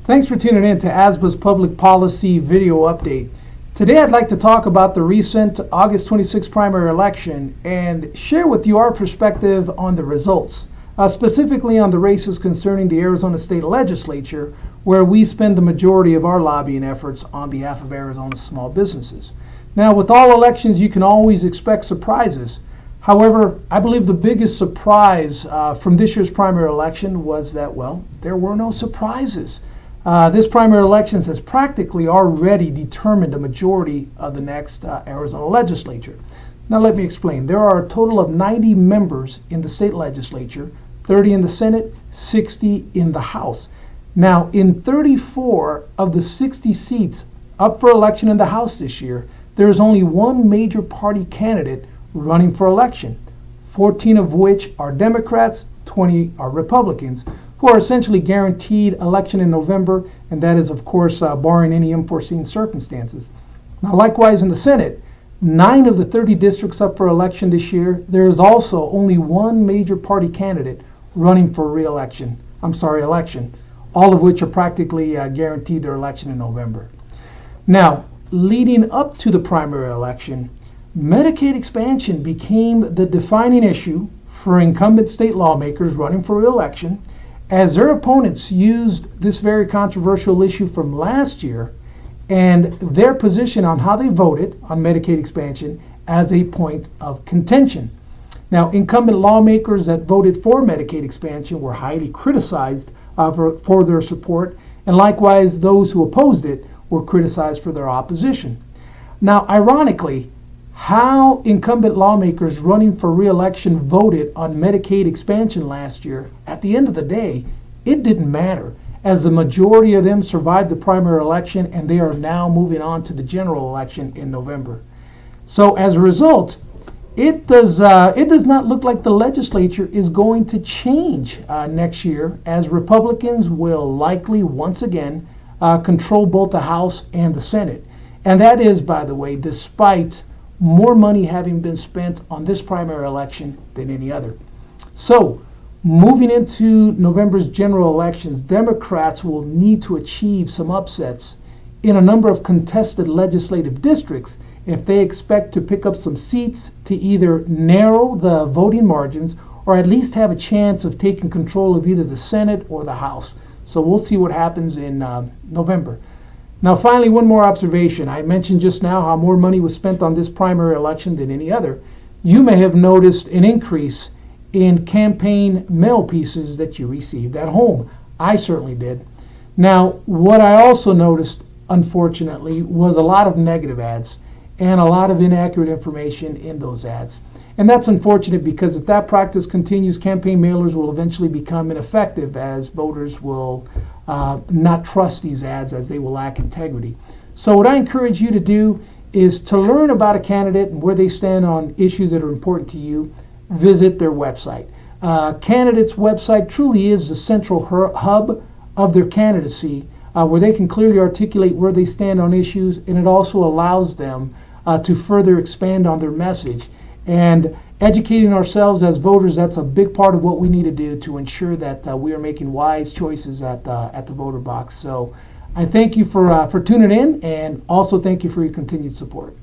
Thanks for tuning in to ASBA's Public Policy Video Update. Today I'd like to talk about the recent August 26 primary election and share with you our perspective on the results, specifically on the races concerning the Arizona State Legislature, where we spend the majority of our lobbying efforts on behalf of Arizona's small businesses. Now, with all elections, you can always expect surprises. However, I believe the biggest surprise from this year's primary election was that, well, there were no surprises. This primary elections has practically already determined a majority of the next Arizona legislature. Now let me explain. There are a total of 90 members in the state legislature, 30 in the Senate, 60 in the House. Now, in 34 of the 60 seats up for election in the House this year, there is only one major party candidate running for election, 14 of which are Democrats, 20 are Republicans, who are essentially guaranteed election in November, and that is, of course, barring any unforeseen circumstances. Now, likewise, in the Senate, 9 of the 30 districts up for election this year, there is also only one major party candidate running for election, all of which are practically guaranteed their election in November. Now, leading up to the primary election, Medicaid expansion became the defining issue for incumbent state lawmakers running for re-election, as their opponents used this very controversial issue from last year and their position on how they voted on Medicaid expansion as a point of contention. Now, incumbent lawmakers that voted for Medicaid expansion were highly criticized for their support, and likewise those who opposed it were criticized for their opposition. Now, ironically, how incumbent lawmakers running for re-election voted on Medicaid expansion last year, at the end of the day, it didn't matter, as the majority of them survived the primary election and they are now moving on to the general election in November. So as a result, it does not look like the legislature is going to change next year, as Republicans will likely once again control both the House and the Senate. And that is, by the way, despite more money having been spent on this primary election than any other. So, moving into November's general elections, Democrats will need to achieve some upsets in a number of contested legislative districts if they expect to pick up some seats to either narrow the voting margins or at least have a chance of taking control of either the Senate or the House. So we'll see what happens in November. Now, finally, one more observation. I mentioned just now how more money was spent on this primary election than any other. You may have noticed an increase in campaign mail pieces that you received at home. I certainly did. Now, what I also noticed, unfortunately, was a lot of negative ads and a lot of inaccurate information in those ads. And that's unfortunate, because if that practice continues, campaign mailers will eventually become ineffective, as voters will not trust these ads, as they will lack integrity. So what I encourage you to do is to learn about a candidate and where they stand on issues that are important to you. Visit their website. Candidates' website truly is the central hub of their candidacy, where they can clearly articulate where they stand on issues, and it also allows them to further expand on their message. And educating ourselves as voters, that's a big part of what we need to do to ensure that we are making wise choices at the voter box. So I thank you for tuning in, and also thank you for your continued support.